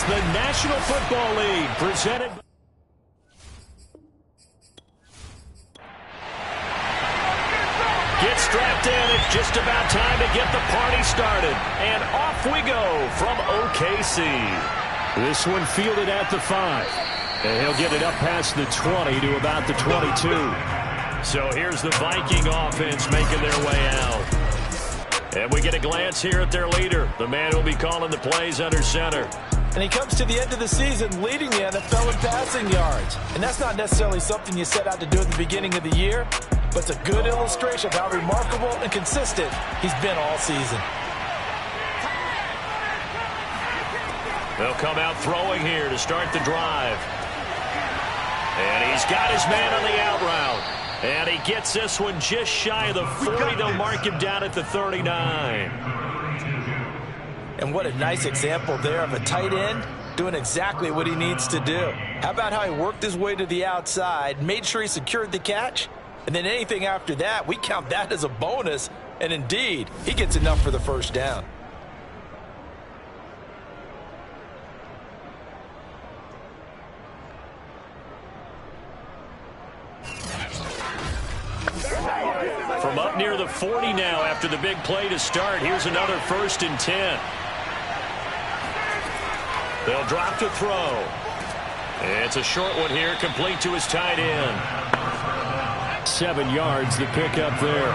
It's the National Football League presented. Get strapped in. It's just about time to get the party started. And off we go from OKC. This one fielded at the 5. And he'll get it up past the 20 to about the 22. So here's the Viking offense making their way out. And we get a glance here at their leader, the man who'll be calling the plays under center. And he comes to the end of the season leading the NFL in passing yards. And that's not necessarily something you set out to do at the beginning of the year, but it's a good illustration of how remarkable and consistent he's been all season. They'll come out throwing here to start the drive. And he's got his man on the out route. And he gets this one just shy of the 40. They'll mark him down at the 39. And what a nice example there of a tight end doing exactly what he needs to do. How about how he worked his way to the outside, made sure he secured the catch, and then anything after that, we count that as a bonus. And indeed, he gets enough for the first down. From up near the 40 now after the big play to start, here's another 1st and 10. They'll drop to throw. It's a short one here, complete to his tight end. 7 yards, the pickup there.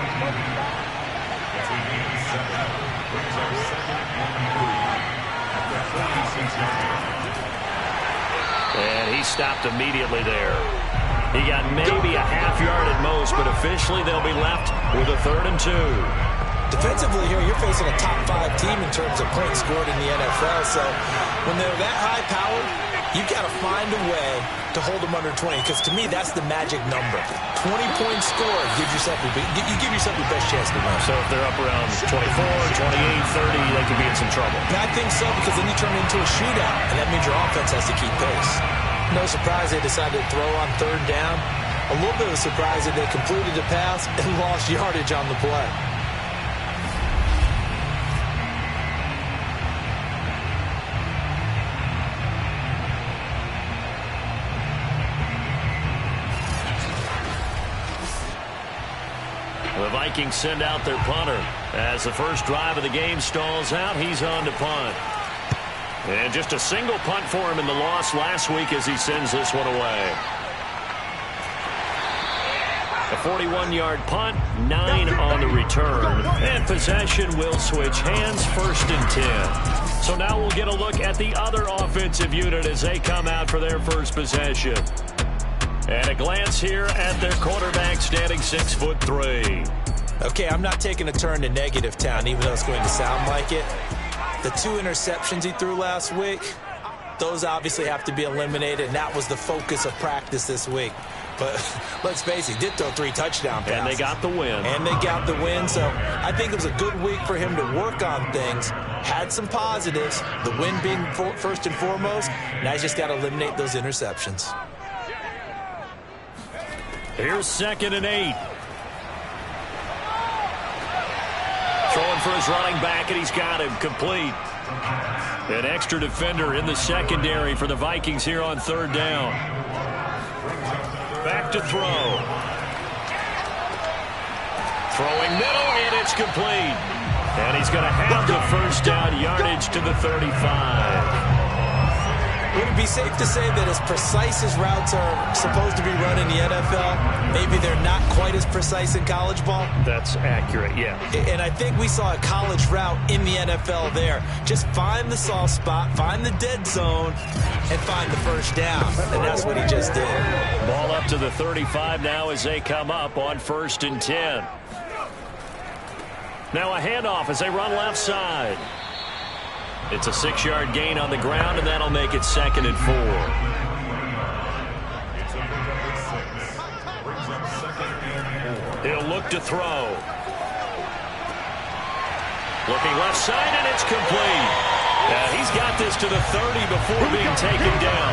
And he stopped immediately there. He got maybe a half yard at most, but officially they'll be left with a 3rd and 2. Defensively here, you're facing a top 5 team in terms of points scored in the NFL. So when they're that high-powered, you've got to find a way to hold them under 20. Because to me, that's the magic number. 20 points scored gives yourself you give yourself your best chance to win. So if they're up around 24, 28, 30, they could be in some trouble. I think so, because then you turn it into a shootout, and that means your offense has to keep pace. No surprise they decided to throw on 3rd down. A little bit of a surprise that they completed the pass and lost yardage on the play. The Vikings send out their punter. As the first drive of the game stalls out, he's on to punt. And just a single punt for him in the loss last week as he sends this one away. A 41-yard punt, 9 on the return. And possession will switch hands, 1st and 10. So now we'll get a look at the other offensive unit as they come out for their first possession. And a glance here at their quarterback standing 6'3". Okay, I'm not taking a turn to negative town, even though it's going to sound like it. The 2 interceptions he threw last week, those obviously have to be eliminated, and that was the focus of practice this week. But let's face it, he did throw 3 touchdown passes. And they got the win. So I think it was a good week for him to work on things. Had some positives, the win being first and foremost. Now he's just got to eliminate those interceptions. Here's 2nd and 8. Throwing for his running back, and he's got him complete. An extra defender in the secondary for the Vikings here on 3rd down. Back to throw. Throwing middle, and it's complete. And he's going to have the first down yardage to the 35. Would it be safe to say that as precise as routes are supposed to be run in the NFL, maybe they're not quite as precise in college ball? That's accurate, yeah. And I think we saw a college route in the NFL there. Just find the soft spot, find the dead zone, and find the first down. And that's what he just did. Ball up to the 35 now as they come up on 1st and 10. Now a handoff as they run left side. It's a 6-yard gain on the ground, and that'll make it 2nd and 4. He'll look to throw. Looking left side, and it's complete. He's got this to the 30 before being taken down.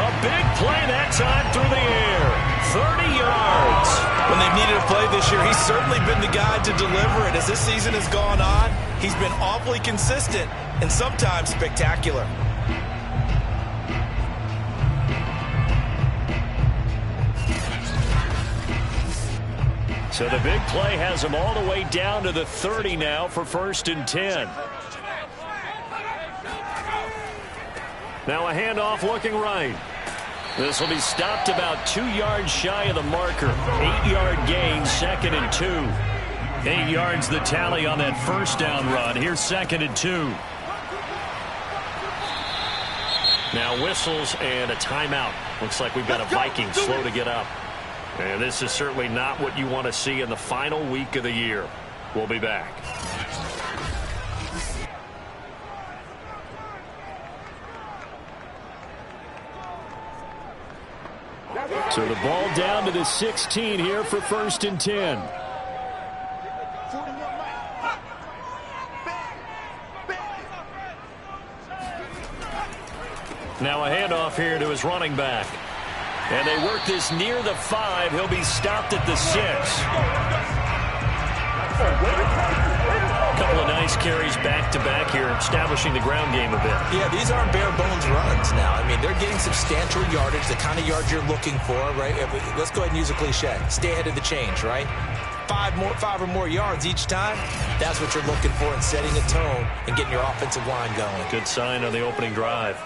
A big play that time through the air. 30 yards. When they've needed a play this year, he's certainly been the guy to deliver it. As this season has gone on, he's been awfully consistent and sometimes spectacular. So the big play has them all the way down to the 30 now for 1st and 10. Now a handoff looking right. This will be stopped about 2 yards shy of the marker. 8-yard gain, 2nd and 2. 8 yards the tally on that first down run. Here's 2nd and 2. Now whistles and a timeout. Looks like we've got a Vikings slow to get up. And this is certainly not what you want to see in the final week of the year. We'll be back. So the ball down to the 16 here for 1st and 10. Now a handoff here to his running back. And they work this near the 5. He'll be stopped at the 6. A couple of nice carries back-to-back here, establishing the ground game a bit. Yeah, these aren't bare-bones runs now. I mean, they're getting substantial yardage, the kind of yards you're looking for, right? Let's go ahead and use a cliche. Stay ahead of the change, right? 5 or more yards each time. That's what you're looking for in setting a tone and getting your offensive line going. Good sign on the opening drive.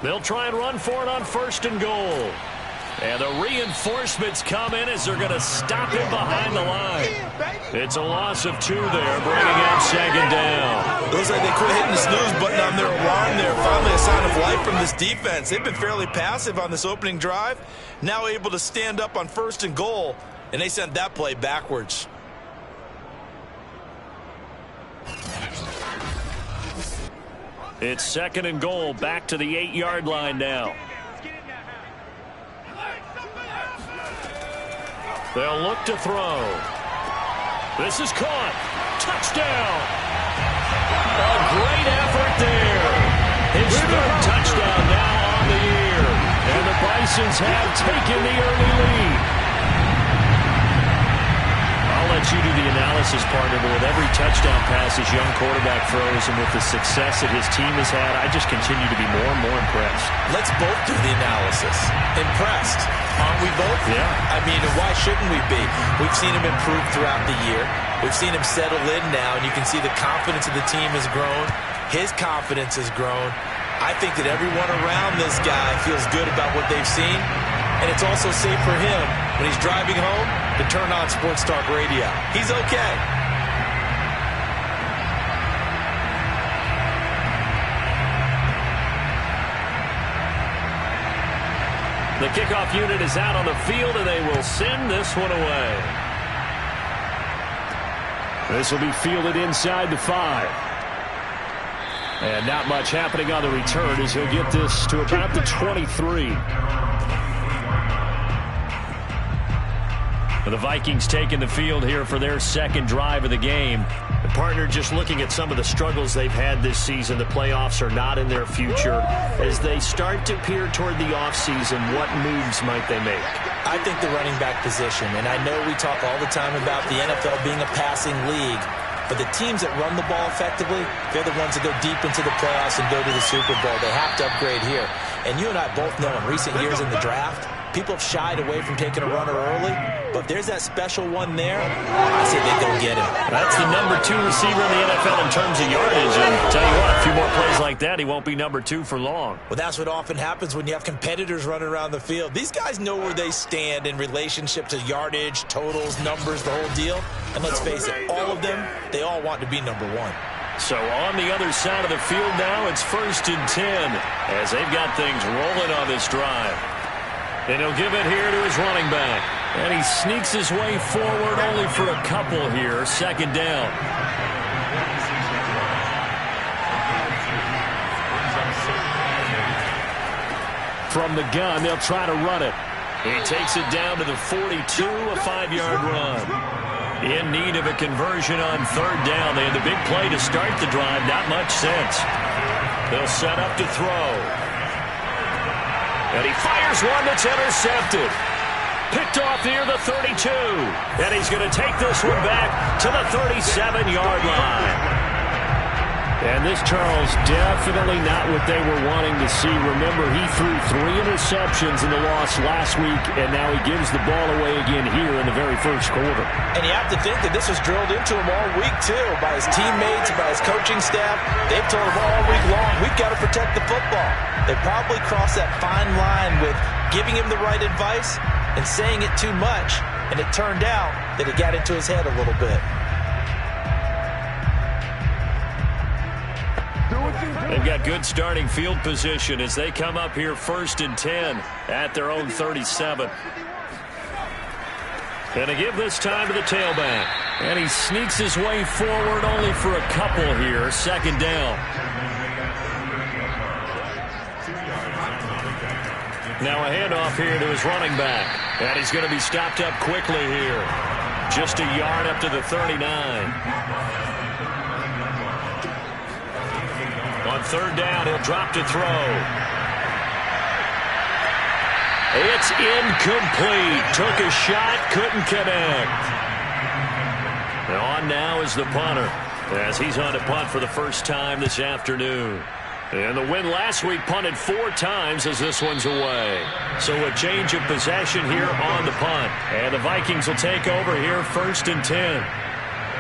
They'll try and run for it on 1st and goal. And the reinforcements come in as they're going to stop him behind the line. It's a loss of 2 there, bringing out 2nd down. Looks like they quit hitting the snooze button on their alarm there. Finally a sign of life from this defense. They've been fairly passive on this opening drive. Now able to stand up on 1st and goal, and they sent that play backwards. It's 2nd and goal, back to the 8-yard line now. They'll look to throw. This is caught. Touchdown. A great effort there. His 3rd touchdown now on the year. And the Bisons have taken the early lead. I'll let you do the analysis, partner, but with every touchdown pass his young quarterback throws and with the success that his team has had, I just continue to be more and more impressed. Let's both do the analysis. Impressed. Aren't we both? Yeah. I mean, why shouldn't we be? We've seen him improve throughout the year. We've seen him settle in now, and you can see the confidence of the team has grown. His confidence has grown. I think that everyone around this guy feels good about what they've seen, and it's also safe for him when he's driving home to turn on Sports Talk Radio. He's okay. The kickoff unit is out on the field, and they will send this one away. This will be fielded inside the 5. And not much happening on the return as he'll get this to about the 23. The Vikings taking the field here for their 2nd drive of the game. The partner just looking at some of the struggles they've had this season. The playoffs are not in their future. As they start to peer toward the offseason, what moves might they make? I think the running back position, and I know we talk all the time about the NFL being a passing league, but the teams that run the ball effectively, they're the ones that go deep into the playoffs and go to the Super Bowl. They have to upgrade here. And you and I both know in recent years in the draft, people have shied away from taking a runner early, but there's that special one there. I say they go get him. That's the number 2 receiver in the NFL in terms of yardage. And tell you what, a few more plays like that, he won't be number 2 for long. Well, that's what often happens when you have competitors running around the field. These guys know where they stand in relationship to yardage, totals, numbers, the whole deal. And let's face it, all of them, they all want to be number 1. So on the other side of the field now, it's 1st and 10 as they've got things rolling on this drive. And he'll give it here to his running back. And he sneaks his way forward only for a couple here. 2nd down. From the gun, they'll try to run it. He takes it down to the 42, a 5-yard run. In need of a conversion on 3rd down. They had the big play to start the drive. Not much sense. They'll set up to throw. And he fires one that's intercepted. Picked off near the 32. And he's going to take this one back to the 37-yard line. And this, Charles, definitely not what they were wanting to see. Remember, he threw 3 interceptions in the loss last week, and now he gives the ball away again here in the very first quarter. And you have to think that this was drilled into him all week, too, by his teammates, by his coaching staff. They've told him all week long, we've got to protect the football. They probably crossed that fine line with giving him the right advice and saying it too much, and it turned out that it got into his head a little bit. They've got good starting field position as they come up here 1st and 10 at their own 37. And to give this time to the tailback. And he sneaks his way forward only for a couple here. 2nd down. Now a handoff here to his running back. And he's going to be stopped up quickly here. Just a yard up to the 39. On 3rd down, he'll drop to throw. It's incomplete. Took a shot, couldn't connect. And on now is the punter, as he's on to punt for the first time this afternoon. And the win last week punted 4 times as this one's away. So a change of possession here on the punt. And the Vikings will take over here 1st and 10.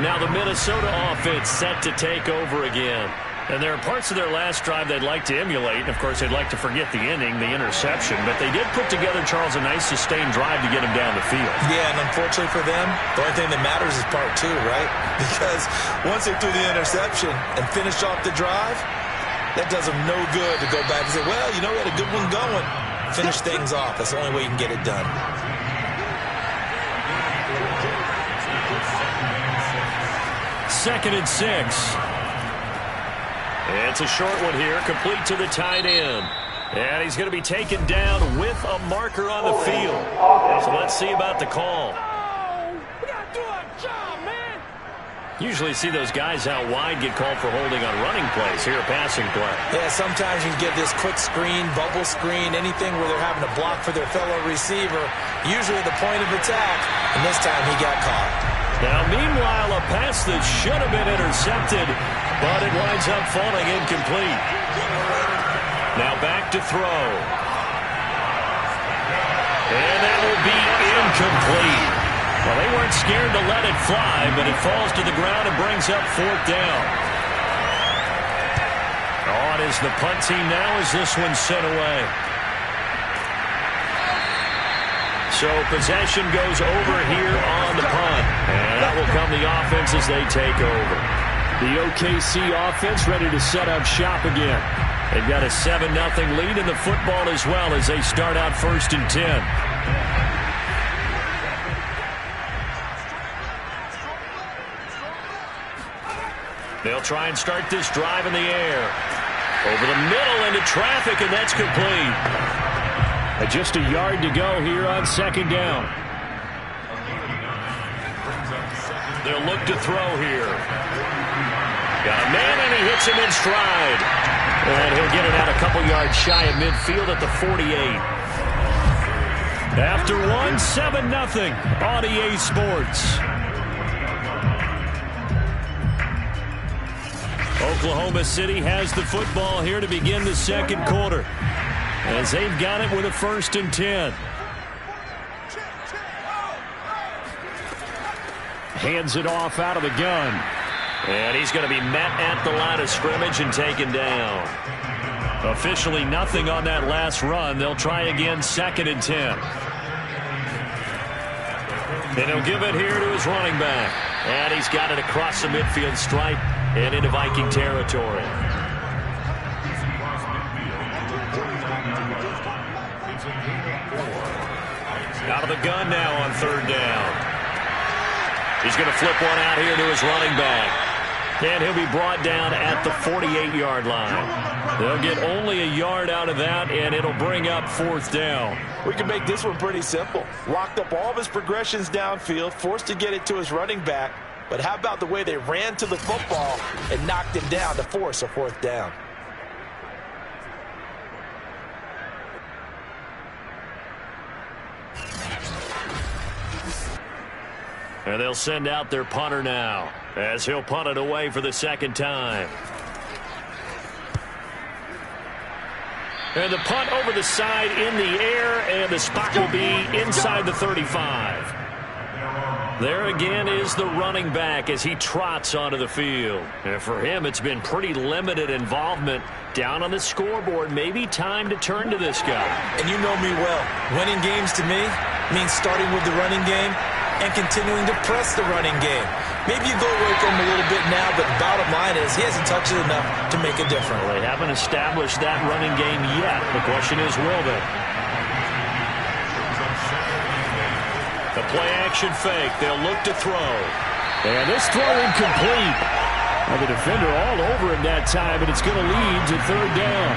Now the Minnesota offense set to take over again. And there are parts of their last drive they'd like to emulate. And, of course, they'd like to forget the inning, the interception. But they did put together, Charles, a nice sustained drive to get him down the field. Yeah, and unfortunately for them, the only thing that matters is part 2, right? Because once they threw the interception and finished off the drive, that does them no good to go back and say, well, you know, we had a good one going. Finish things off. That's the only way you can get it done. Second and 6. It's a short one here, complete to the tight end. And he's going to be taken down with a marker on the field. So let's see about the call. Usually see those guys out wide get called for holding on running plays. Here, a passing play. Yeah, sometimes you can get this quick screen, bubble screen, anything where they're having to block for their fellow receiver, usually the point of attack, and this time he got caught. Now, meanwhile, a pass that should have been intercepted, but it winds up falling incomplete. Now back to throw. And that will be incomplete. Well, they weren't scared to let it fly, but it falls to the ground and brings up 4th down. On is the punt team now as this one's sent away. So possession goes over here on the punt. And that will come the offense as they take over. The OKC offense ready to set up shop again. They've got a 7-0 lead in the football as well as they start out 1st and 10. They'll try and start this drive in the air. Over the middle into traffic, and that's complete. Just a yard to go here on 2nd down. They'll look to throw here. Got a man, and he hits him in stride. And he'll get it out a couple yards shy of midfield at the 48. After one, 7-0 on EA Sports. Oklahoma City has the football here to begin the 2nd quarter, as they've got it with a 1st and 10. Hands it off out of the gun. And he's going to be met at the line of scrimmage and taken down. Officially nothing on that last run. They'll try again 2nd and 10. And he'll give it here to his running back. And he's got it across the midfield stripe and into Viking territory. Out of the gun now on 3rd down. He's going to flip one out here to his running back. And he'll be brought down at the 48-yard line. They'll get only a yard out of that, and it'll bring up 4th down. We can make this one pretty simple. Locked up all of his progressions downfield, forced to get it to his running back. But how about the way they ran to the football and knocked him down to force a 4th down? And they'll send out their punter now, as he'll punt it away for the 2nd time. And the punt over the side in the air, and the spot will be inside the 35. There again is the running back as he trots onto the field. And for him, it's been pretty limited involvement down on the scoreboard. Maybe time to turn to this guy. And you know me well. Winning games to me means starting with the running game and continuing to press the running game. Maybe you go away from him a little bit now, but the bottom line is he hasn't touched it enough to make a difference. Well, they haven't established that running game yet. The question is, will they? The play-action fake. They'll look to throw. And this throw incomplete. Well, the defender all over him that time, and it's going to lead to third down.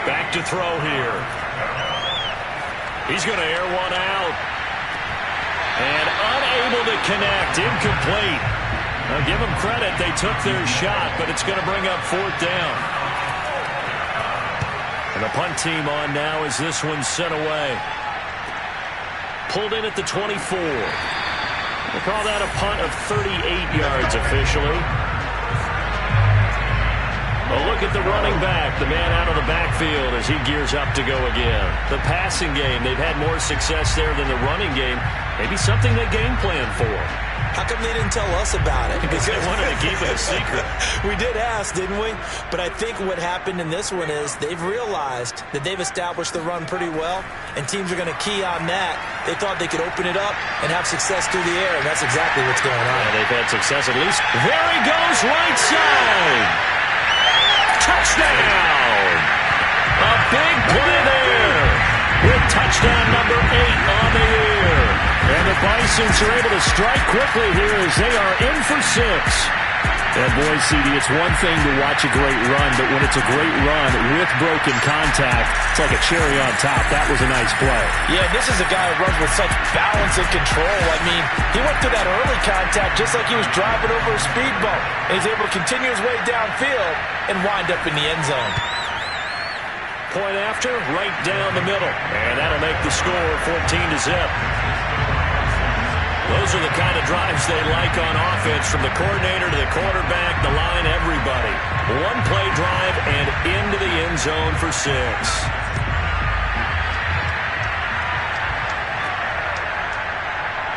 Back to throw here. He's going to air one out. And unable to connect. Incomplete. Now, give them credit. They took their shot, but it's going to bring up fourth down. And the punt team on now as this one's sent away. Pulled in at the 24. They call that a punt of 38 yards officially. A look at the running back, the man out of the backfield as he gears up to go again. The passing game, they've had more success there than the running game. Maybe something they game plan for. How come they didn't tell us about it? Because they wanted to keep it a secret. We did ask, didn't we? But I think what happened in this one is they've realized that they've established the run pretty well, and teams are going to key on that. They thought they could open it up and have success through the air, and that's exactly what's going on. Yeah, they've had success at least. There he goes, right side. Touchdown! A big play there with touchdown number 8 on the year. And the Bisons are able to strike quickly here as they are in for 6. And boy, CD, it's one thing to watch a great run, but when it's a great run with broken contact, it's like a cherry on top. That was a nice play. Yeah, this is a guy who runs with such balance and control. I mean, he went through that early contact just like he was driving over a speed bump. And he's able to continue his way downfield and wind up in the end zone. Point after, right down the middle. And that'll make the score 14-0. Those are the kind of drives they like on offense, from the coordinator to the quarterback, the line, everybody. One play drive and into the end zone for 6.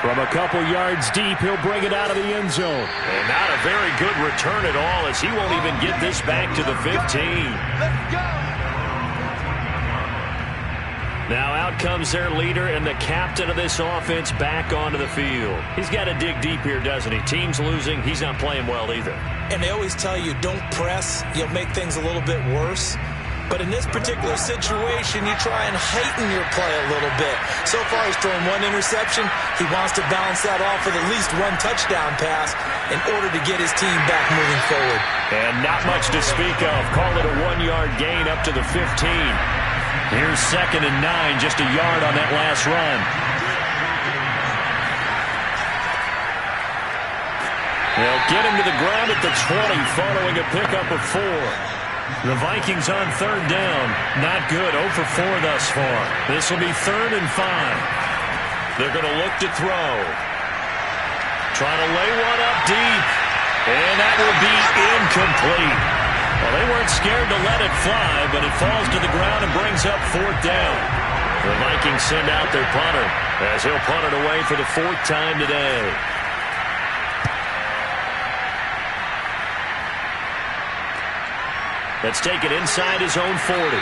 From a couple yards deep, he'll bring it out of the end zone. And not a very good return at all, as he won't even get this back to the 15. Let's go! Now out comes their leader and the captain of this offense back onto the field. He's got to dig deep here, doesn't he? Team's losing. He's not playing well either. And they always tell you, don't press. You'll make things a little bit worse. But in this particular situation, you try and heighten your play a little bit. So far, he's thrown 1 interception. He wants to balance that off with at least 1 touchdown pass in order to get his team back moving forward. And not much to speak of. Call it a 1-yard gain up to the 15. Here's 2nd and 9, just a yard on that last run. They'll get him to the ground at the 20 following a pickup of 4. The Vikings on 3rd down. Not good. 0 for 4 thus far. This will be 3rd and 5. They're going to look to throw. Trying to lay one up deep. And that will be incomplete. Well, they weren't scared to let it fly, but it falls to the ground and brings up 4th down. The Vikings send out their punter as he'll punt it away for the 4th time today. Let's take it inside his own 40.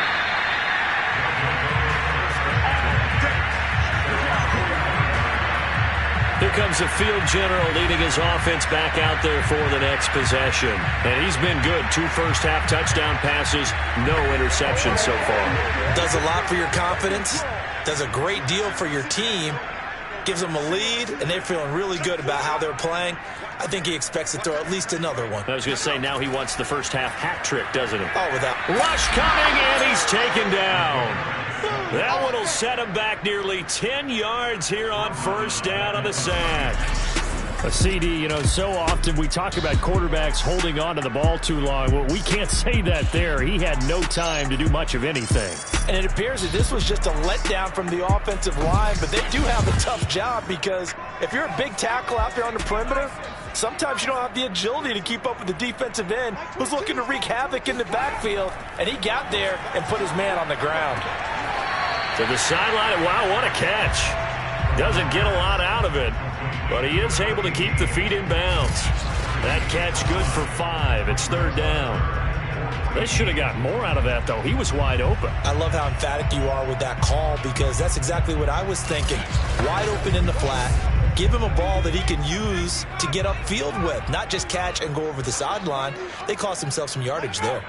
Here comes the field general leading his offense back out there for the next possession. And he's been good. 2 first-half touchdown passes, no interceptions so far. Does a lot for your confidence. Does a great deal for your team. Gives them a lead, and they're feeling really good about how they're playing. I think he expects to throw at least another one. I was going to say, now he wants the first-half hat trick, doesn't he? Oh, without. Rush coming, and he's taken down. That one will set him back nearly 10 yards here on 1st down on the sack. A CD, you know, so often we talk about quarterbacks holding on to the ball too long. Well, we can't say that there. He had no time to do much of anything. And it appears that this was just a letdown from the offensive line, but they do have a tough job because if you're a big tackle out there on the perimeter, sometimes you don't have the agility to keep up with the defensive end who's looking to wreak havoc in the backfield, and he got there and put his man on the ground. To the sideline, wow, what a catch. Doesn't get a lot out of it, but he is able to keep the feet in bounds. That catch good for 5. It's 3rd down. They should have got more out of that, though. He was wide open. I love how emphatic you are with that call because that's exactly what I was thinking. Wide open in the flat. Give him a ball that he can use to get upfield with, not just catch and go over the sideline. They cost themselves some yardage there.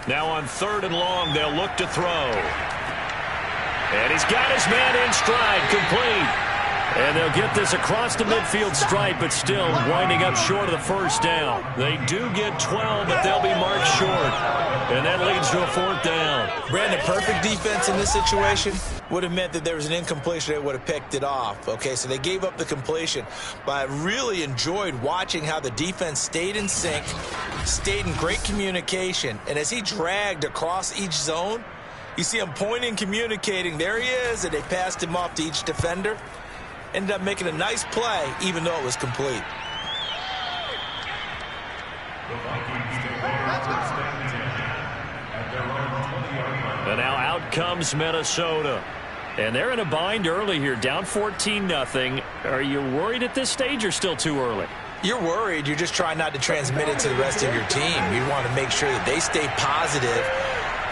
Now on 3rd and long, they'll look to throw. And he's got his man in stride, complete. And they'll get this across the midfield stripe, but still winding up short of the 1st down. They do get 12, but they'll be marked short. And that leads to a 4th down. Brandon, perfect defense in this situation would have meant that there was an incompletion. They would have picked it off. Okay, so they gave up the completion. But I really enjoyed watching how the defense stayed in sync, stayed in great communication. And as he dragged across each zone, you see him pointing, communicating. There he is, and they passed him off to each defender. Ended up making a nice play, even though it was complete. And now out comes Minnesota. And they're in a bind early here, down 14-0. Are you worried at this stage or still too early? You're worried. You're just trying not to transmit it to the rest of your team. You want to make sure that they stay positive.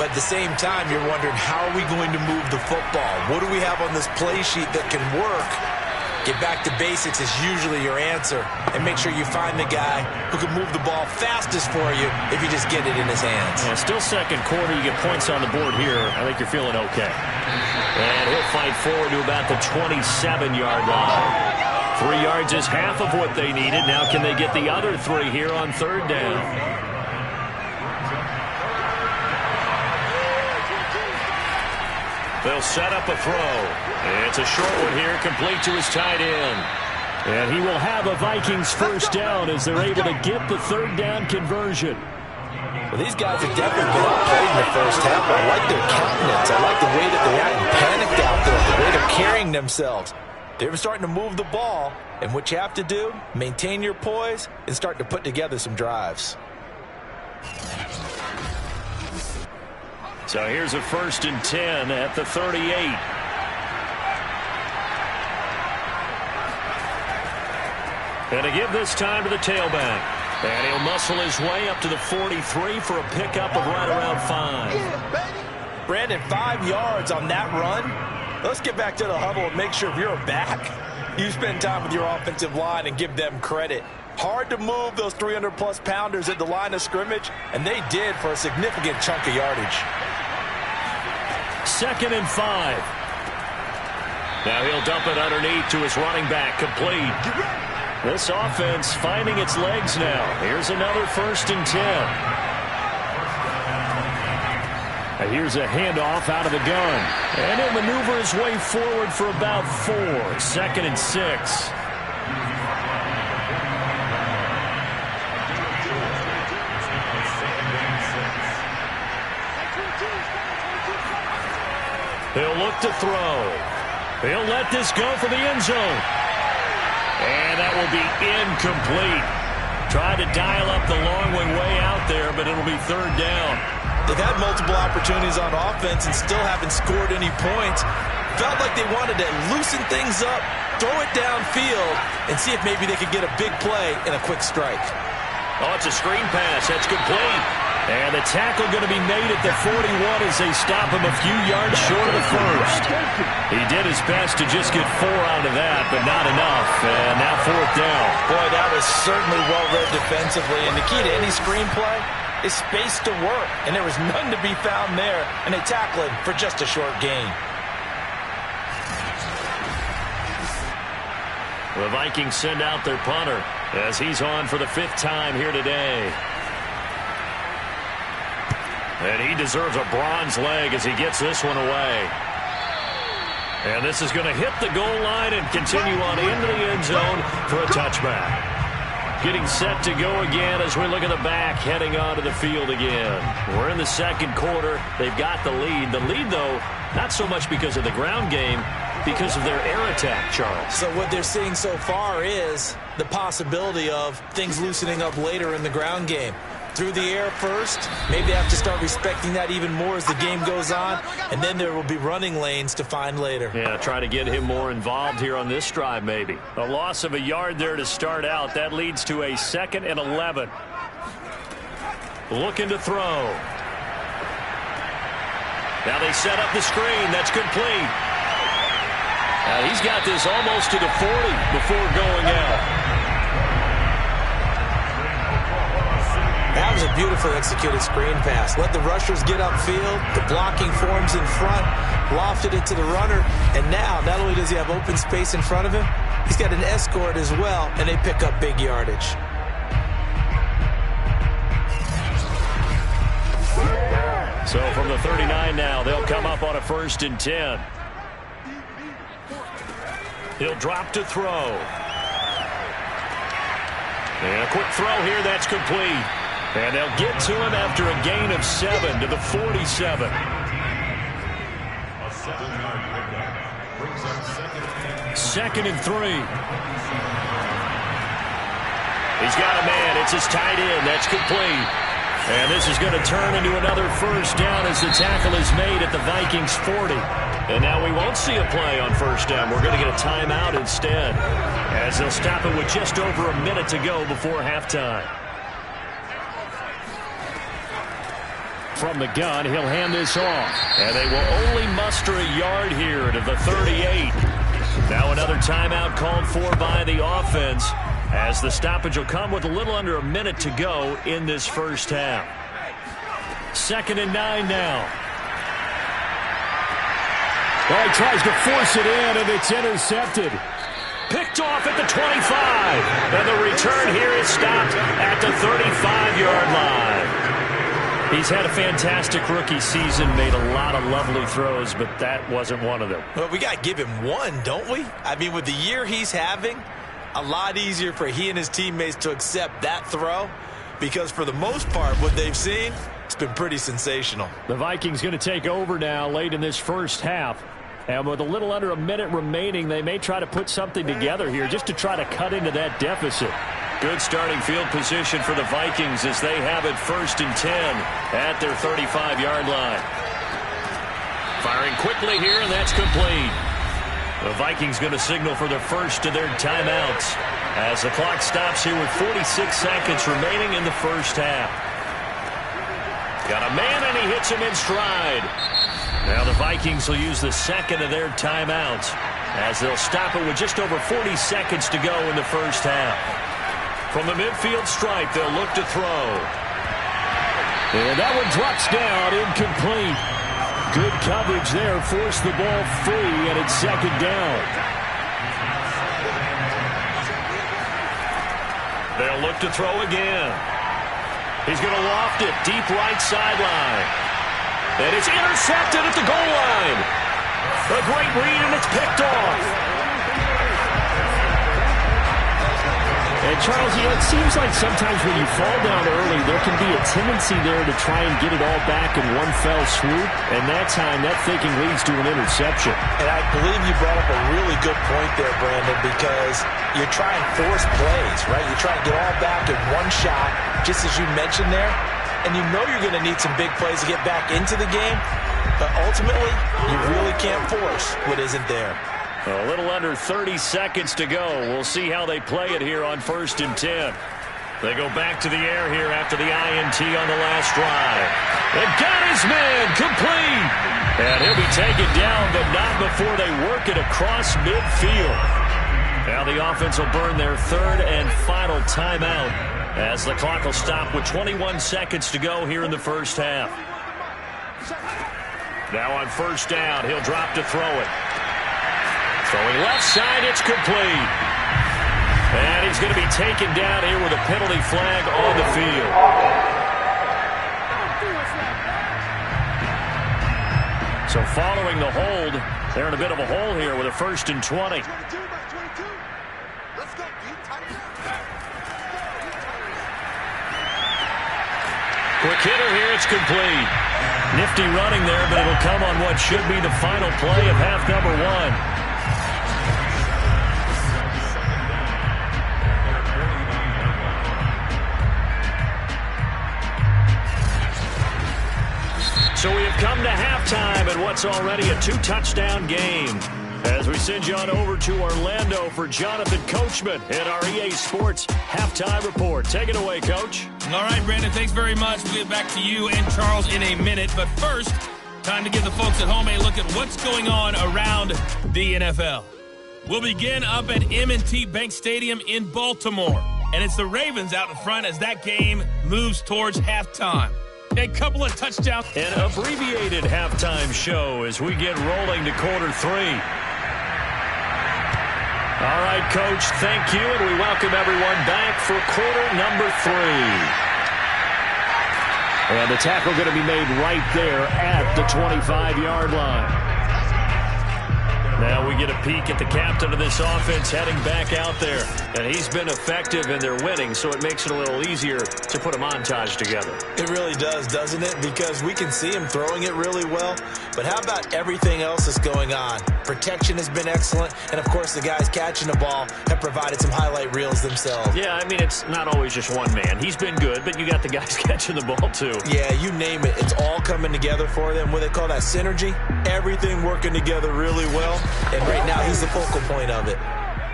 But at the same time, you're wondering, how are we going to move the football? What do we have on this play sheet that can work? Get back to basics is usually your answer. And make sure you find the guy who can move the ball fastest for you if you just get it in his hands. Yeah, still 2nd quarter. You get points on the board here. I think you're feeling okay. And he'll fight forward to about the 27-yard line. 3 yards is half of what they needed. Now can they get the other 3 here on 3rd down? They'll set up a throw. It's a short one here, complete to his tight end. And he will have a Vikings 1st down as they're able to get the 3rd down conversion. Well, these guys have definitely been outplayed in the 1st half. I like their countenance. I like the way that they're acting panicked out there, the way they're carrying themselves. They're starting to move the ball, and what you have to do, maintain your poise and start to put together some drives. So here's a 1st and 10 at the 38. And to give this time to the tailback. And he'll muscle his way up to the 43 for a pickup of right around 5. Brandon, 5 yards on that run. Let's get back to the huddle and make sure if you're a back, you spend time with your offensive line and give them credit. Hard to move those 300-plus pounders at the line of scrimmage, and they did for a significant chunk of yardage. 2nd and 5. Now he'll dump it underneath to his running back, complete. This offense finding its legs now. Here's another 1st and 10. And here's a handoff out of the gun. And he'll maneuver his way forward for about 4. 2nd and 6. He'll look to throw. He'll let this go for the end zone. And that will be incomplete. Tried to dial up the long one way out there, but it'll be 3rd down. They've had multiple opportunities on offense and still haven't scored any points. Felt like they wanted to loosen things up, throw it downfield, and see if maybe they could get a big play and a quick strike. Oh, it's a screen pass. That's complete. And the tackle going to be made at the 41 as they stop him a few yards short of the 1st. He did his best to just get 4 out of that, but not enough. And now 4th down. Boy, that was certainly well-read defensively. And the key to any screenplay is space to work. And there was none to be found there. And they tackle him for just a short gain. The Vikings send out their punter as he's on for the 5th time here today. And he deserves a bronze leg as he gets this one away. And this is going to hit the goal line and continue on into the end zone for a touchback. Getting set to go again as we look at the back, heading onto the field again. We're in the second quarter. They've got the lead. The lead, though, not so much because of the ground game, because of their air attack, Charles. So what they're seeing so far is the possibility of things loosening up later in the ground game. Through the air first, maybe they have to start respecting that even more as the game goes on, and then there will be running lanes to find later. Yeah, try to get him more involved here on this drive maybe. A loss of a yard there to start out. That leads to a 2nd and 11. Looking to throw. Now they set up the screen. That's complete. Now he's got this almost to the 40 before going out. That was a beautifully executed screen pass. Let the rushers get upfield. The blocking forms in front. Lofted it to the runner. And now, not only does he have open space in front of him, he's got an escort as well, and they pick up big yardage. So from the 39 now, they'll come up on a 1st and 10. He'll drop to throw. And a quick throw here, that's complete. And they'll get to him after a gain of 7 to the 47. Second and 3. He's got a man. It's his tight end. That's complete. And this is going to turn into another 1st down as the tackle is made at the Vikings 40. And now we won't see a play on 1st down. We're going to get a timeout instead, as they'll stop it with just over a minute to go before halftime. From the gun, he'll hand this off. And they will only muster a yard here to the 38. Now another timeout called for by the offense, as the stoppage will come with a little under a minute to go in this 1st half. 2nd and 9 now. Well, he tries to force it in, and it's intercepted. Picked off at the 25. And the return here is stopped at the 35-yard line. He's had a fantastic rookie season, made a lot of lovely throws, but that wasn't one of them. Well, we got to give him one, don't we? I mean, with the year he's having, a lot easier for he and his teammates to accept that throw, because for the most part, what they've seen, it's been pretty sensational. The Vikings going to take over now late in this 1st half. And with a little under a minute remaining, they may try to put something together here just to try to cut into that deficit. Good starting field position for the Vikings as they have it 1st and 10 at their 35-yard line. Firing quickly here, and that's complete. The Vikings going to signal for the first of their timeouts as the clock stops here with 46 seconds remaining in the 1st half. Got a man, and he hits him in stride. Now the Vikings will use the 2nd of their timeouts as they'll stop it with just over 40 seconds to go in the 1st half. From the midfield stripe, they'll look to throw. And that one drops down, incomplete. Good coverage there, forced the ball free, and it's 2nd down. They'll look to throw again. He's going to loft it deep right sideline. And it's intercepted at the goal line. A great read, and it's picked off. And, Charles, it seems like sometimes when you fall down early, there can be a tendency there to try and get it all back in one fell swoop. And that time, that thinking leads to an interception. And I believe you brought up a really good point there, Brandon, because you're trying to force plays, right? You're trying to get all back in one shot, just as you mentioned there. And you know you're going to need some big plays to get back into the game. But ultimately, you really can't force what isn't there. A little under 30 seconds to go. We'll see how they play it here on 1st and 10. They go back to the air here after the INT on the last drive. And got his man complete. And he'll be taken down, but not before they work it across midfield. Now the offense will burn their 3rd and final timeout as the clock will stop with 21 seconds to go here in the 1st half. Now on 1st down, he'll drop to throw it. Throwing left side, it's complete. And he's going to be taken down here with a penalty flag on the field. So following the hold, they're in a bit of a hole here with a 1st and 20. Quick hitter here, it's complete. Nifty running there, but it'll come on what should be the final play of half number 1. So we have come to halftime in what's already a 2-touchdown game. As we send you on over to Orlando for Jonathan Coachman in our EA Sports Halftime Report. Take it away, Coach. All right, Brandon, thanks very much. We'll get back to you and Charles in a minute. But first, time to give the folks at home a look at what's going on around the NFL. We'll begin up at M&T Bank Stadium in Baltimore. And it's the Ravens out in front as that game moves towards halftime. A couple of touchdowns. An abbreviated halftime show as we get rolling to quarter 3. All right, Coach, thank you, and we welcome everyone back for quarter number 3. And the tackle going to be made right there at the 25-yard line. Now we get a peek at the captain of this offense heading back out there. And he's been effective and they're winning, so it makes it a little easier to put a montage together. It really does, doesn't it? Because we can see him throwing it really well. But how about everything else that's going on? Protection has been excellent. And, of course, the guys catching the ball have provided some highlight reels themselves. Yeah, I mean, it's not always just one man. He's been good, but you got the guys catching the ball, too. Yeah, you name it. It's all coming together for them. What they call that synergy. Everything working together really well. And right now, he's the focal point of it.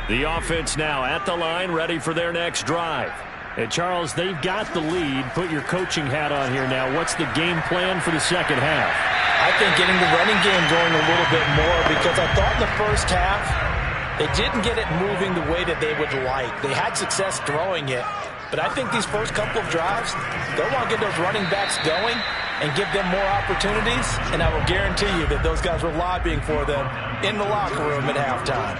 The offense now at the line, ready for their next drive. And, Charles, they've got the lead. Put your coaching hat on here now. What's the game plan for the second half? I think getting the running game going a little bit more because I thought in the first half they didn't get it moving the way that they would like. They had success throwing it. But I think these first couple of drives, they'll want to get those running backs going and give them more opportunities. And I will guarantee you that those guys were lobbying for them in the locker room at halftime.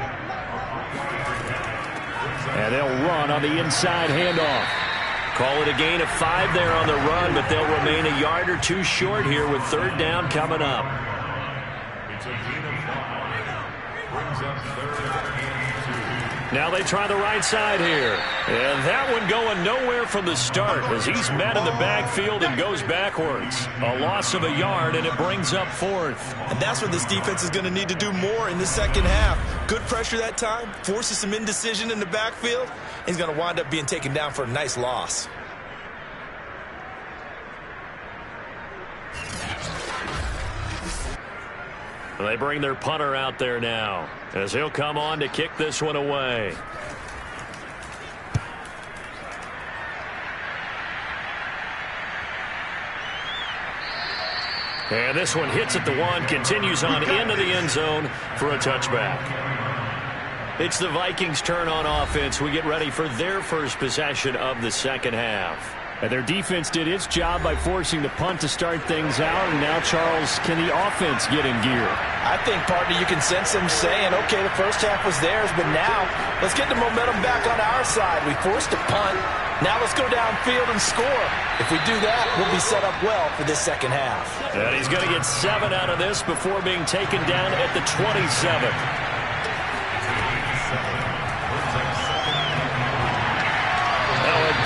And they'll run on the inside handoff. Call it a gain of 5 there on the run, but they'll remain a yard or 2 short here with 3rd down coming up. It's a gain of 5. Brings up 3rd and 2. Now they try the right side here. And that one going nowhere from the start as he's met in the backfield and goes backwards. A loss of a yard, and it brings up 4th. And that's what this defense is going to need to do more in the second half. Good pressure that time, forces some indecision in the backfield. He's going to wind up being taken down for a nice loss. They bring their punter out there now as he'll come on to kick this one away. And this one hits at the 1, continues on into the end zone for a touchback. It's the Vikings' turn on offense. We get ready for their first possession of the second half. And their defense did its job by forcing the punt to start things out. And now, Charles, can the offense get in gear? I think, partner, you can sense them saying, okay, the first half was theirs, but now let's get the momentum back on our side. We forced a punt. Now let's go downfield and score. If we do that, we'll be set up well for this second half. And he's going to get 7 out of this before being taken down at the 27.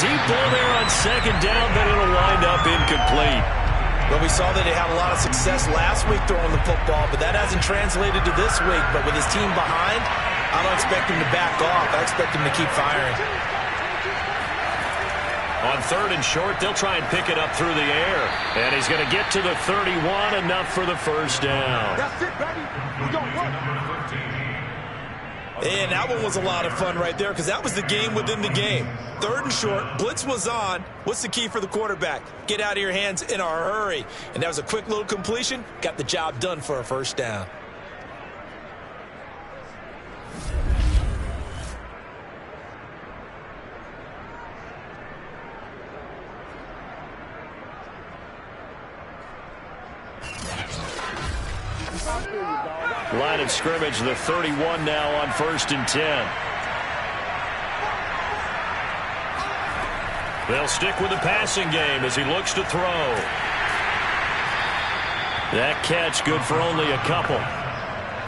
Deep ball there on 2nd down, but it'll wind up incomplete. Well, we saw that he had a lot of success last week throwing the football, but that hasn't translated to this week. But with his team behind, I don't expect him to back off. I expect him to keep firing. On 3rd and short, they'll try and pick it up through the air. And he's going to get to the 31, enough for the first down. That's it, baby. We don't work. And that one was a lot of fun right there because that was the game within the game. 3rd and short, blitz was on. What's the key for the quarterback? Get out of your hands in a hurry. And that was a quick little completion. Got the job done for a first down. Line of scrimmage, the 31 now on 1st and 10. They'll stick with the passing game as he looks to throw. That catch good for only a couple.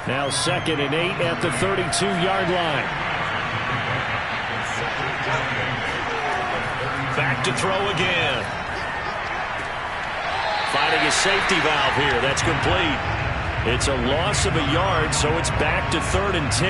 Now 2nd and 8 at the 32-yard line. Back to throw again. Finding a safety valve here. That's complete. It's a loss of a yard, so it's back to 3rd and 10.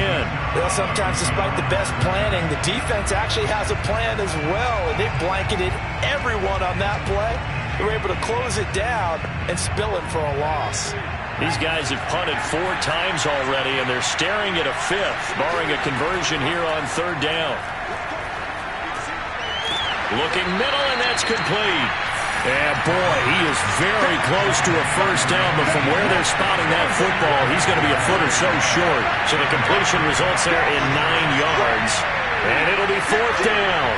Well, sometimes despite the best planning, the defense actually has a plan as well, and they blanketed everyone on that play. They were able to close it down and spill it for a loss. These guys have punted 4 times already, and they're staring at a 5th, barring a conversion here on 3rd down. Looking middle, and that's complete. And boy, he is very close to a first down, but from where they're spotting that football, he's going to be a foot or so short. So the completion results there in 9 yards, and it'll be 4th down.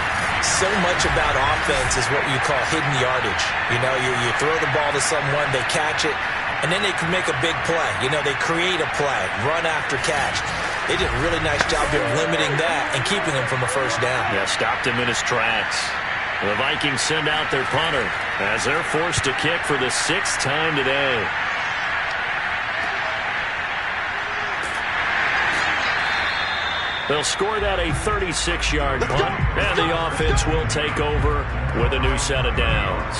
So much about offense is what you call hidden yardage. You know, you throw the ball to someone, they catch it, and then they can make a big play. You know, they create a play, run after catch. They did a really nice job here limiting that and keeping him from a first down. Yeah, stopped him in his tracks. The Vikings send out their punter as they're forced to kick for the 6th time today. They'll score that a 36-yard punt, and the offense will take over with a new set of downs.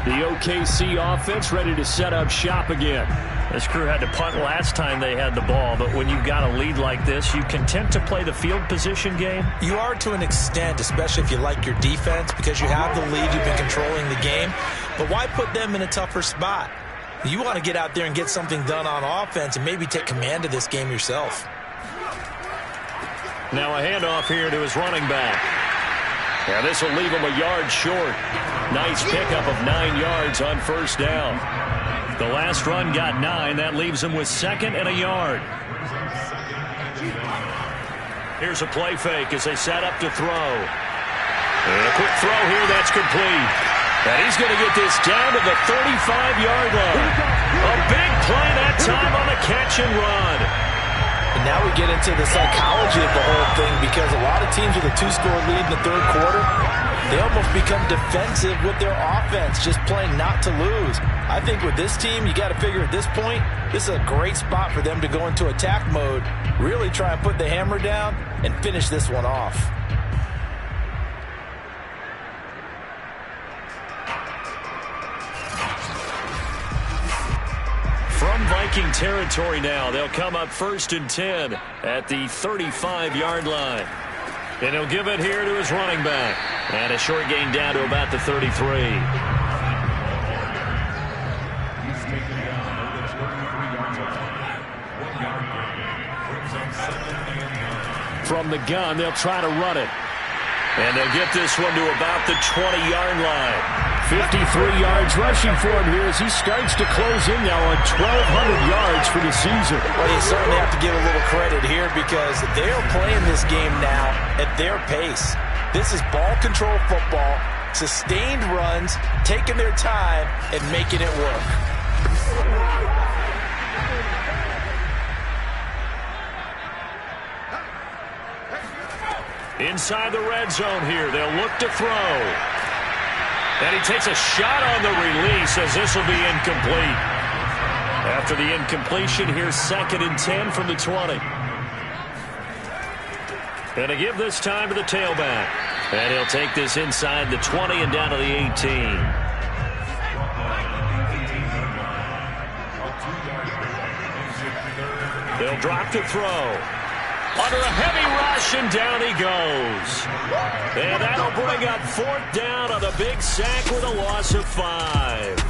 The OKC offense ready to set up shop again. This crew had to punt last time they had the ball, but when you've got a lead like this, you content to play the field position game? You are to an extent, especially if you like your defense, because you have the lead, you've been controlling the game. But why put them in a tougher spot? You want to get out there and get something done on offense and maybe take command of this game yourself. Now a handoff here to his running back. Yeah, this will leave him a yard short. Nice pickup of 9 yards on first down. The last run got 9. That leaves him with 2nd and a yard. Here's a play fake as they set up to throw. And a quick throw here. That's complete. And he's going to get this down to the 35-yard line. A big play that time on the catch and run. And now we get into the psychology of the whole thing, because a lot of teams with a 2-score lead in the 3rd quarter, they almost become defensive with their offense, just playing not to lose. I think with this team, you got to figure at this point, this is a great spot for them to go into attack mode, really try and put the hammer down and finish this one off. From Viking territory now, they'll come up 1st and 10 at the 35-yard line. And he'll give it here to his running back. And a short gain down to about the 33. From the gun, they'll try to run it. And they'll get this one to about the 20-yard line. 53 yards rushing for him here as he starts to close in now on 1,200 yards for the season. Well, you certainly have to give a little credit here, because they're playing this game now at their pace. This is ball control football, sustained runs, taking their time and making it work. Inside the red zone here, they'll look to throw. And he takes a shot on the release as this will be incomplete. After the incompletion, here's 2nd and 10 from the 20. And to give this time to the tailback. And he'll take this inside the 20 and down to the 18. They'll drop to throw. Under a heavy rush, and down he goes. And that'll bring up 4th down on a big sack with a loss of 5.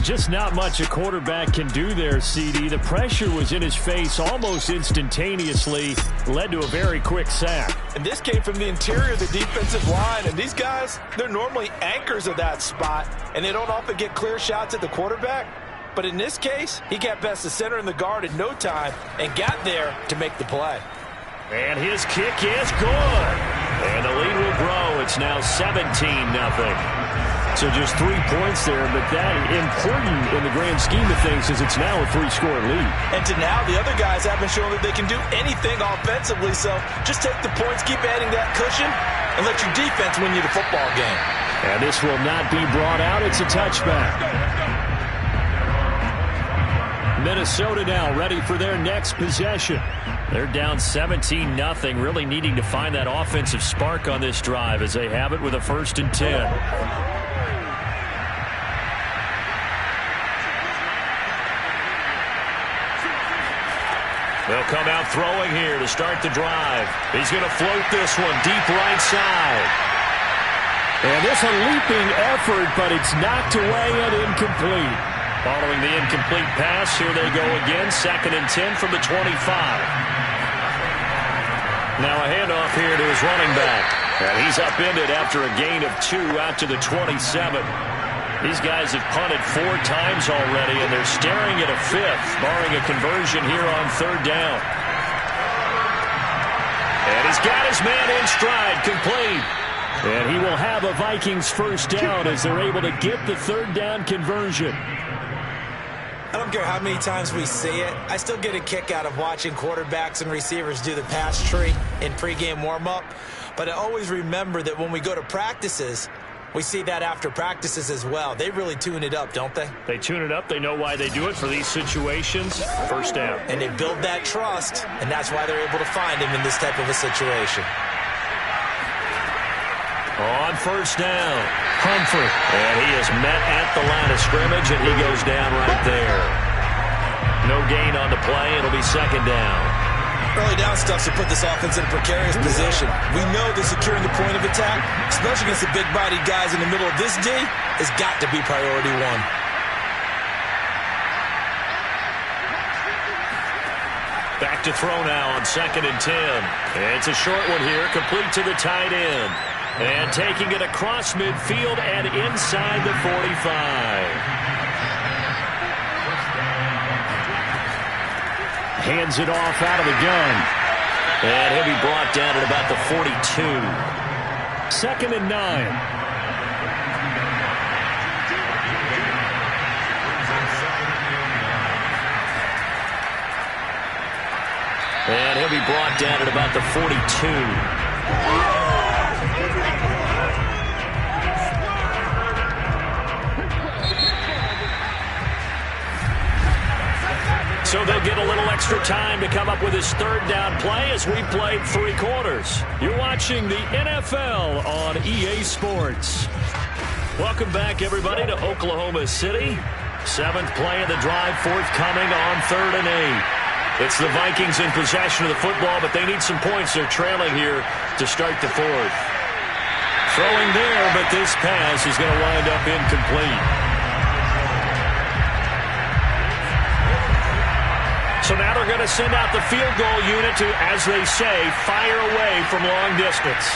Just not much a quarterback can do there, CD. The pressure was in his face almost instantaneously, led to a very quick sack. And this came from the interior of the defensive line. And these guys, they're normally anchors of that spot, and they don't often get clear shots at the quarterback. But in this case, he got past the center and the guard in no time and got there to make the play. And his kick is good. And the lead will grow. It's now 17-0. So just 3 points there, but that important in the grand scheme of things is it's now a 3-score lead. And to now, the other guys haven't shown that they can do anything offensively, so just take the points, keep adding that cushion, and let your defense win you the football game. And this will not be brought out. It's a touchback. Minnesota now ready for their next possession. They're down 17-0, really needing to find that offensive spark on this drive as they have it with a 1st and 10. They'll come out throwing here to start the drive. He's going to float this one deep right side. And this a leaping effort, but it's knocked away and incomplete. Following the incomplete pass, here they go again. 2nd and 10 from the 25. Now a handoff here to his running back. And he's upended after a gain of 2 out to the 27. These guys have punted 4 times already, and they're staring at a 5th, barring a conversion here on 3rd down. And he's got his man in stride, complete. And he will have a Vikings 1st down as they're able to get the 3rd down conversion. I don't care how many times we see it. I still get a kick out of watching quarterbacks and receivers do the pass tree in pregame warm-up. But I always remember that when we go to practices, we see that after practices as well. They really tune it up, don't they? They tune it up. They know why they do it for these situations. 1st down. And they build that trust, and that's why they're able to find him in this type of a situation. On 1st down, Humphrey. And he is met at the line of scrimmage, and he goes down right there. No gain on the play. It'll be 2nd down. Early down stuff to put this offense in a precarious position. We know that securing the point of attack, especially against the big-bodied guys in the middle of this D, has got to be priority 1. Back to throw now on 2nd and 10. It's a short one here, complete to the tight end. And taking it across midfield and inside the 45. Hands it off out of the gun. And he'll be brought down at about the 42. 2nd and 9. And he'll be brought down at about the 42. So they'll get a little extra time to come up with his 3rd down play as we played 3 quarters. You're watching the NFL on EA Sports. Welcome back, everybody, to Oklahoma City. 7th play of the drive, forthcoming on 3rd and 8. It's the Vikings in possession of the football, but they need some points. They're trailing here to start the 4th. Throwing there, but this pass is going to wind up incomplete. So now they're going to send out the field goal unit to, as they say, fire away from long distance.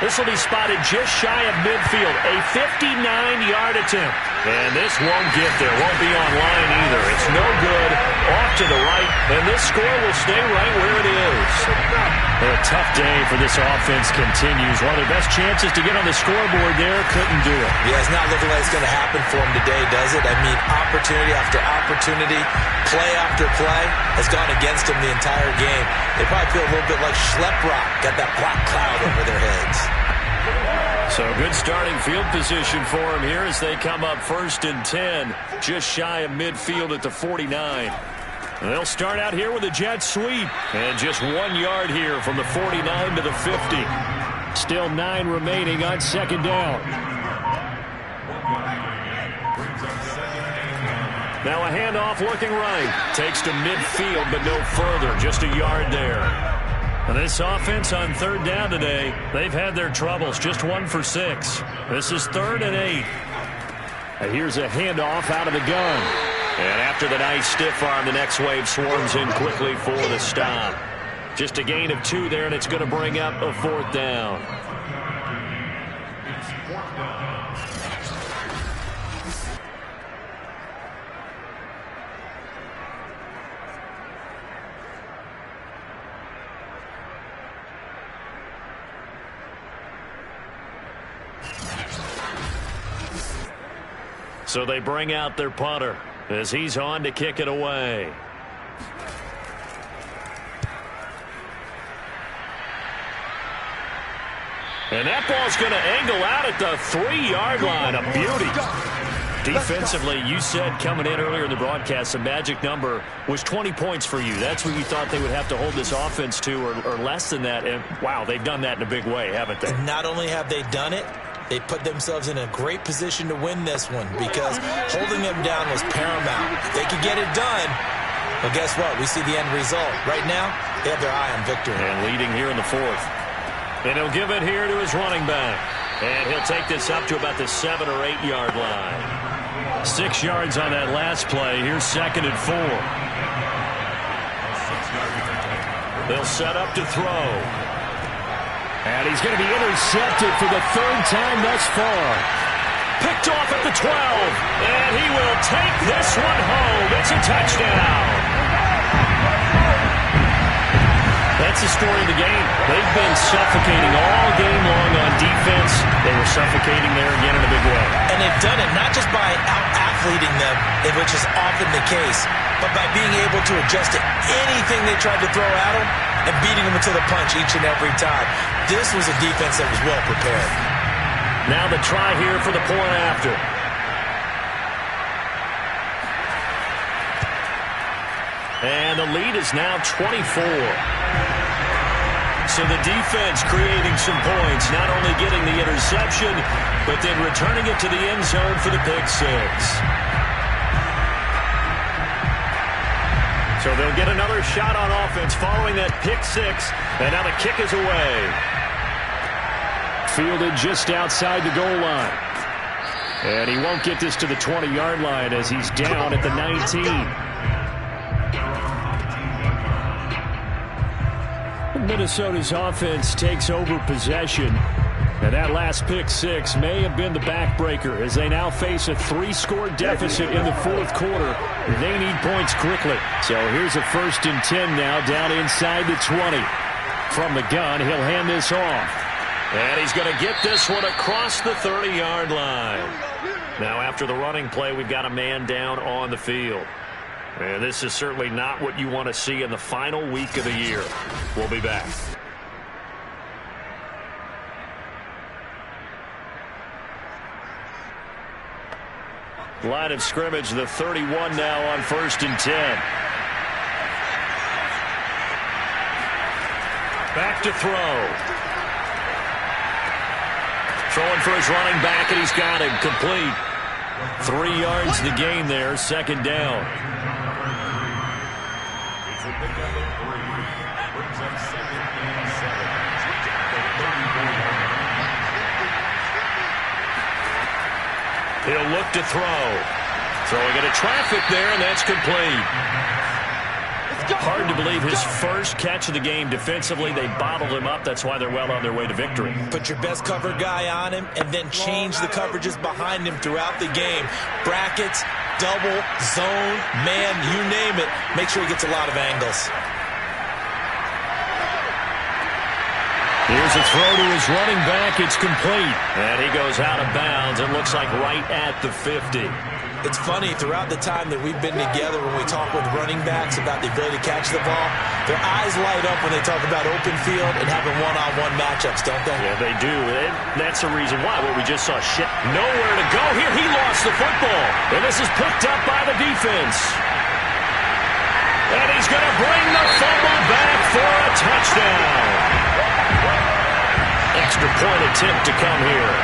This will be spotted just shy of midfield, a 59-yard attempt. And this won't get there, won't be on line either. It's no good, off to the right, and this score will stay right where it is. A tough day for this offense continues. One of their best chances to get on the scoreboard there, couldn't do it. Yeah, it's not looking like it's going to happen for them today, does it? I mean, opportunity after opportunity, play after play has gone against them the entire game. They probably feel a little bit like Schlep Rock, got that black cloud over their heads. So good starting field position for them here as they come up 1st and 10, just shy of midfield at the 49. They'll start out here with a jet sweep, and just 1 yard here from the 49 to the 50. Still 9 remaining on 2nd down. Now a handoff looking right. Takes to midfield, but no further, just a yard there. And this offense on 3rd down today, they've had their troubles, just 1 for 6. This is 3rd and 8. And here's a handoff out of the gun. And after the nice stiff arm, the next wave swarms in quickly for the stop. Just a gain of 2 there, and it's going to bring up a 4th down. So they bring out their punter as he's on to kick it away. And that ball's going to angle out at the 3-yard line. A beauty. Defensively, you said coming in earlier in the broadcast, the magic number was 20 points for you. That's what you thought they would have to hold this offense to, or less than that. And, wow, they've done that in a big way, haven't they? Not only have they done it, they put themselves in a great position to win this one because holding them down was paramount. If they could get it done, well, guess what? We see the end result. Right now, they have their eye on victory. And leading here in the fourth. And he'll give it here to his running back. And he'll take this up to about the 7 or 8 yard line. 6 yards on that last play. Here's 2nd and 4. They'll set up to throw. And he's going to be intercepted for the 3rd time thus far. Picked off at the 12. And he will take this one home. It's a touchdown. That's the story of the game. They've been suffocating all game long on defense. They were suffocating there again in a big way. And they've done it not just by out-athleting them, which is often the case, but by being able to adjust to anything they tried to throw at them and beating them to the punch each and every time. This was a defense that was well prepared. Now the try here for the point after. And the lead is now 24. So the defense creating some points, not only getting the interception, but then returning it to the end zone for the pick 6. So they'll get another shot on offense following that pick 6, and now the kick is away. Fielded just outside the goal line. And he won't get this to the 20-yard line as he's down at the 19. Minnesota's offense takes over possession, and that last pick 6 may have been the backbreaker as they now face a 3-score deficit in the 4th quarter. They need points quickly. So here's a 1st and 10 now down inside the 20. From the gun, he'll hand this off. And he's going to get this one across the 30-yard line. Now after the running play, we've got a man down on the field. And this is certainly not what you want to see in the final week of the year. We'll be back. Line of scrimmage, the 31 now on 1st and 10. Back to throw. Throwing for his running back, and he's got him complete. 3 yards the gain there, 2nd down. He'll look to throw. Throwing into traffic there, and that's complete. Hard to believe his first catch of the game defensively. They bottled him up. That's why they're well on their way to victory. Put your best cover guy on him and then change the coverages behind him throughout the game. Brackets, double, zone, man, you name it. Make sure he gets a lot of angles. Here's a throw to his running back. It's complete. And he goes out of bounds. It looks like right at the 50. It's funny, throughout the time that we've been together when we talk with running backs about the ability to catch the ball, their eyes light up when they talk about open field and having one-on-one matchups, don't they? Yeah, they do. And that's the reason why. What we just saw, nowhere to go here. He lost the football. And this is picked up by the defense. And he's going to bring the fumble back for a touchdown. Extra point attempt to come here.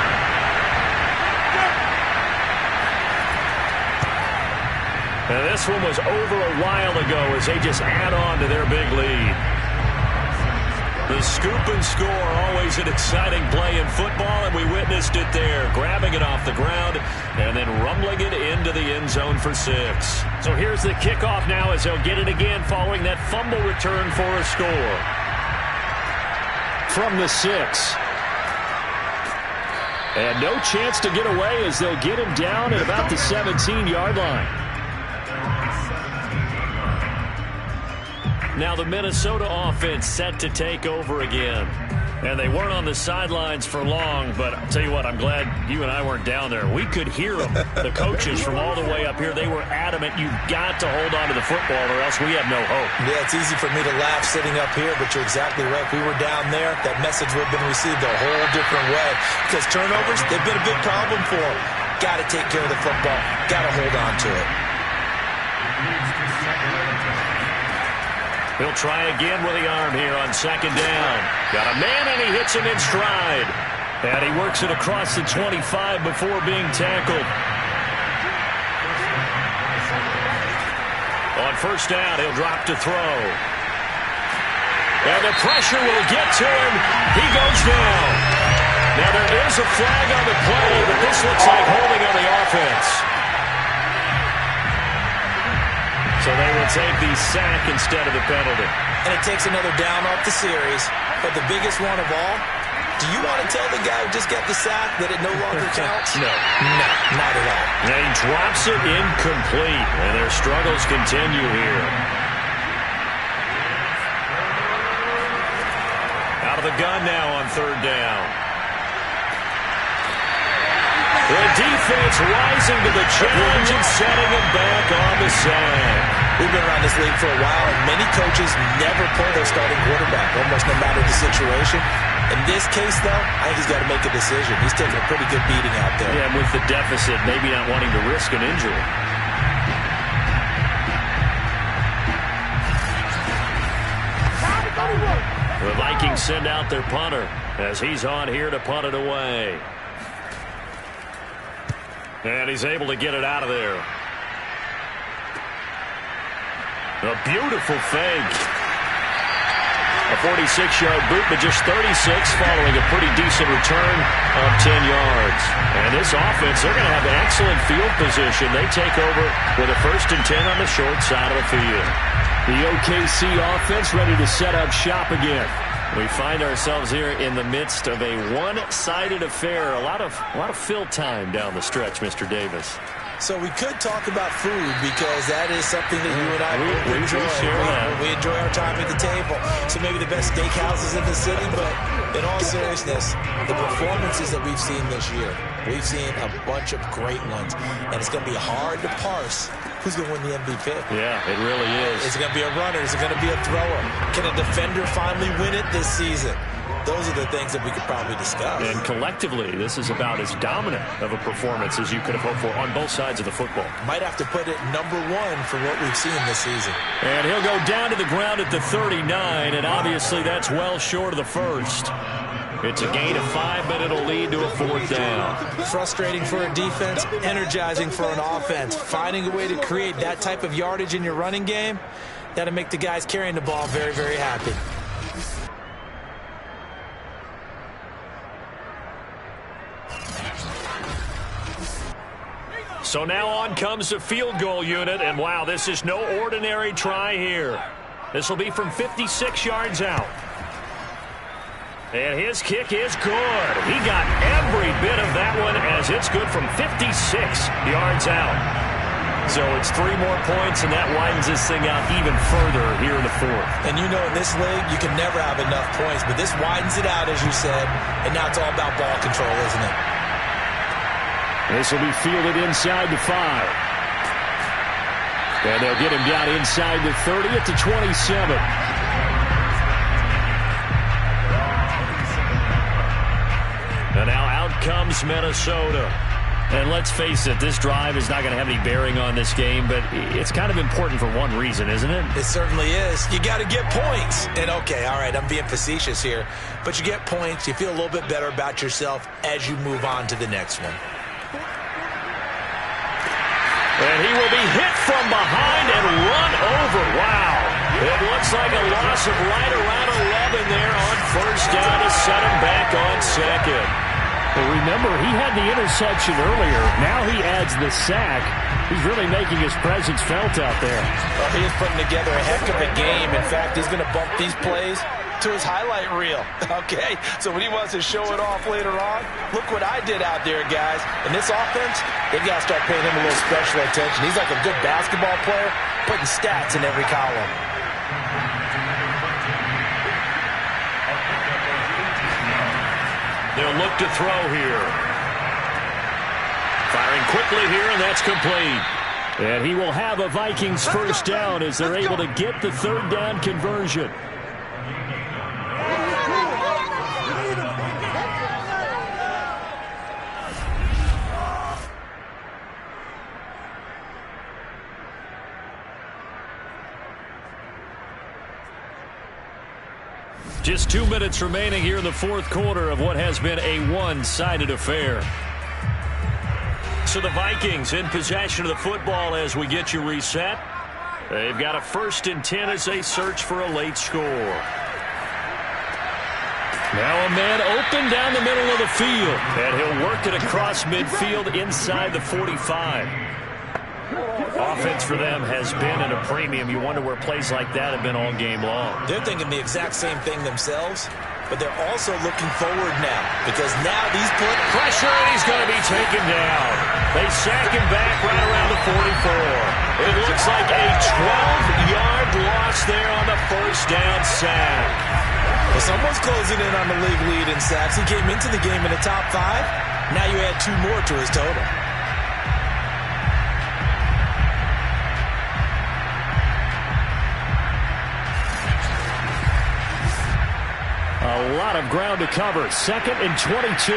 And this one was over a while ago as they just add on to their big lead. The scoop and score, always an exciting play in football, and we witnessed it there, grabbing it off the ground and then rumbling it into the end zone for 6. So here's the kickoff now as they'll get it again following that fumble return for a score. From the 6. And no chance to get away as they'll get him down at about the 17-yard line. Now the Minnesota offense set to take over again. And they weren't on the sidelines for long, but I'll tell you what, I'm glad you and I weren't down there. We could hear them, the coaches from all the way up here. They were adamant, you've got to hold on to the football or else we have no hope. Yeah, it's easy for me to laugh sitting up here, but you're exactly right. If we were down there, that message would have been received a whole different way. Because turnovers, they've been a big problem for them. got to take care of the football, got to hold on to it. He'll try again with the arm here on second down. Got a man, and he hits him in stride. And he works it across the 25 before being tackled. On first down, he'll drop to throw. And the pressure will get to him. He goes down. Now, there is a flag on the play, but this looks like holding on the offense. So they will take the sack instead of the penalty. And it takes another down off the series. But the biggest one of all, do you want to tell the guy who just got the sack that it no longer counts? No. No, not at all. And he drops it incomplete, and their struggles continue here. Out of the gun now on third down. The defense rising to the challenge and setting him back on the sack. We've been around this league for a while, and many coaches never pull their starting quarterback, almost no matter the situation. In this case, though, I think he's got to make a decision. He's taking a pretty good beating out there. Yeah, and with the deficit, maybe not wanting to risk an injury. The Vikings send out their punter as he's on here to punt it away. And he's able to get it out of there. A beautiful fake. A 46-yard boot, but just 36 following a pretty decent return of 10 yards. And this offense, they're going to have an excellent field position. They take over with a 1st and 10 on the short side of the field. The OKC offense ready to set up shop again. We find ourselves here in the midst of a one-sided affair. A lot of fill time down the stretch, Mr. Davis. So we could talk about food because that is something that you and I we enjoy. We enjoy our time at the table. So maybe the best steakhouses in the city, but in all seriousness, the performances that we've seen this year, we've seen a bunch of great ones, and it's going to be hard to parse who's going to win the MVP. Yeah, it really is. Is it going to be a runner? Is it going to be a thrower? Can a defender finally win it this season? Those are the things that we could probably discuss. And collectively, this is about as dominant of a performance as you could have hoped for on both sides of the football. Might have to put it #1 for what we've seen this season. And he'll go down to the ground at the 39, and obviously that's well short of the first. It's a gain of 5, but it'll lead to a 4th down. Frustrating for a defense, energizing for an offense. Finding a way to create that type of yardage in your running game, that'll make the guys carrying the ball very, very happy. So now on comes the field goal unit, and wow, this is no ordinary try here. This will be from 56 yards out. And his kick is good. He got every bit of that one as it's good from 56 yards out. So it's 3 more points, and that widens this thing out even further here in the 4th. And you know in this league, you can never have enough points, but this widens it out, as you said, and now it's all about ball control, isn't it? This will be fielded inside the 5. And they'll get him down inside the 30 at the 27. And now out comes Minnesota. And let's face it, this drive is not going to have any bearing on this game, but it's kind of important for one reason, isn't it? It certainly is. You got to get points. And okay, all right, I'm being facetious here, but you get points, you feel a little bit better about yourself as you move on to the next one. And he will be hit from behind and run over. Wow. It looks like a loss of right around 11 there on first down to set him back on second. Well, remember, he had the interception earlier. Now he adds the sack. He's really making his presence felt out there. Well, he is putting together a heck of a game. In fact, he's going to bump these plays to his highlight reel. Okay, so when he wants to show it off later on, look what I did out there, guys. In this offense, they've got to start paying him a little special attention. He's like a good basketball player, putting stats in every column. They'll look to throw here. Firing quickly here, and that's complete. And he will have a Vikings first down as they're able to get the 3rd down conversion. Just 2 minutes remaining here in the fourth quarter of what has been a one-sided affair. So the Vikings in possession of the football as we get you reset. They've got a 1st and 10 as they search for a late score. Now a man open down the middle of the field, and he'll work it across midfield inside the 45. Offense for them has been at a premium. You wonder where plays like that have been all game long. They're thinking the exact same thing themselves, but they're also looking forward now because now these put pressure, and he's going to be taken down. They sack him back right around the 44. It looks like a 12-yard loss there on the first down sack. Well, someone's closing in on the league lead in sacks. He came into the game in the top 5. Now you add 2 more to his total. A lot of ground to cover. 2nd and 22.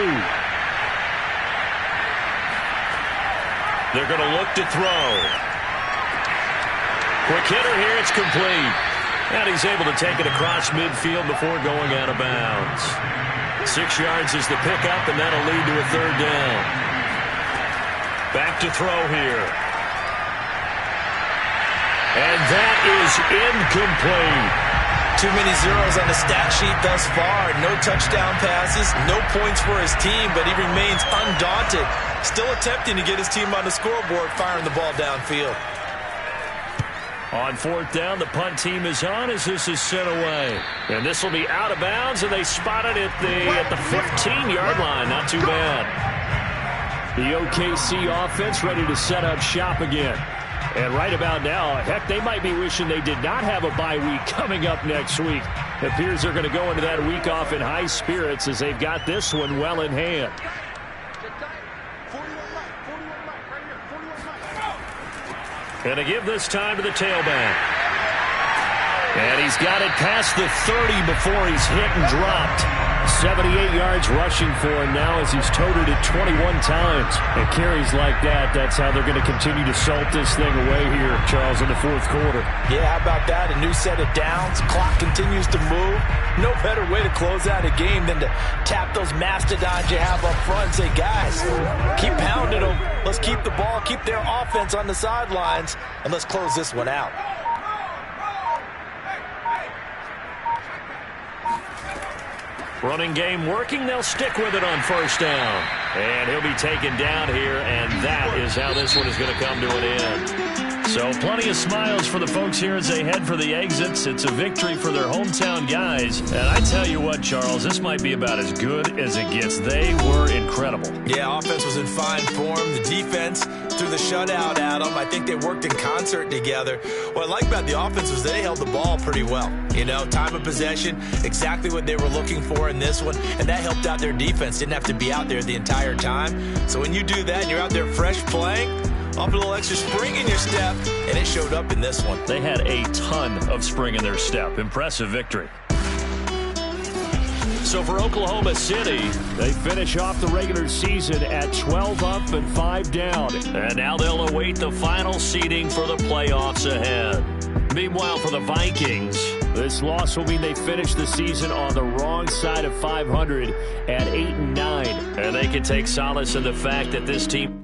They're going to look to throw. Quick hitter here. It's complete. And he's able to take it across midfield before going out of bounds. 6 yards is the pickup, and that'll lead to a 3rd down. Back to throw here. And that is incomplete. Too many zeros on the stat sheet thus far. No touchdown passes, no points for his team, but he remains undaunted. Still attempting to get his team on the scoreboard, firing the ball downfield. On 4th down, the punt team is on as this is sent away. And this will be out of bounds, and they spot it at the 15-yard line. Not too bad. The OKC offense ready to set up shop again. And right about now, heck, they might be wishing they did not have a bye week coming up next week. It appears they're going to go into that week off in high spirits as they've got this one well in hand. And to give this time to the tailback. And he's got it past the 30 before he's hit and dropped. 78 yards rushing for him now as he's toted it 21 times. And carries like that, that's how they're going to continue to salt this thing away here, Charles, in the fourth quarter. Yeah, how about that? A new set of downs. Clock continues to move. No better way to close out a game than to tap those mastodons you have up front and say, guys, keep pounding them. Let's keep the ball, keep their offense on the sidelines, and let's close this one out. Running game working. They'll stick with it on 1st down. And he'll be taken down here, and that is how this one is going to come to an end. So plenty of smiles for the folks here as they head for the exits. It's a victory for their hometown guys. And I tell you what, Charles, this might be about as good as it gets. They were incredible. Yeah, offense was in fine form. The defense threw the shutout at them. I think they worked in concert together. What I like about the offense was they held the ball pretty well. You know, time of possession, exactly what they were looking for in this one. And that helped out their defense. Didn't have to be out there the entire time. So when you do that and you're out there fresh playing, off a little extra spring in your step, and it showed up in this one. They had a ton of spring in their step. Impressive victory. So for Oklahoma City, they finish off the regular season at 12 up and 5 down. And now they'll await the final seeding for the playoffs ahead. Meanwhile, for the Vikings, this loss will mean they finish the season on the wrong side of 500 at 8-9. And they can take solace in the fact that this team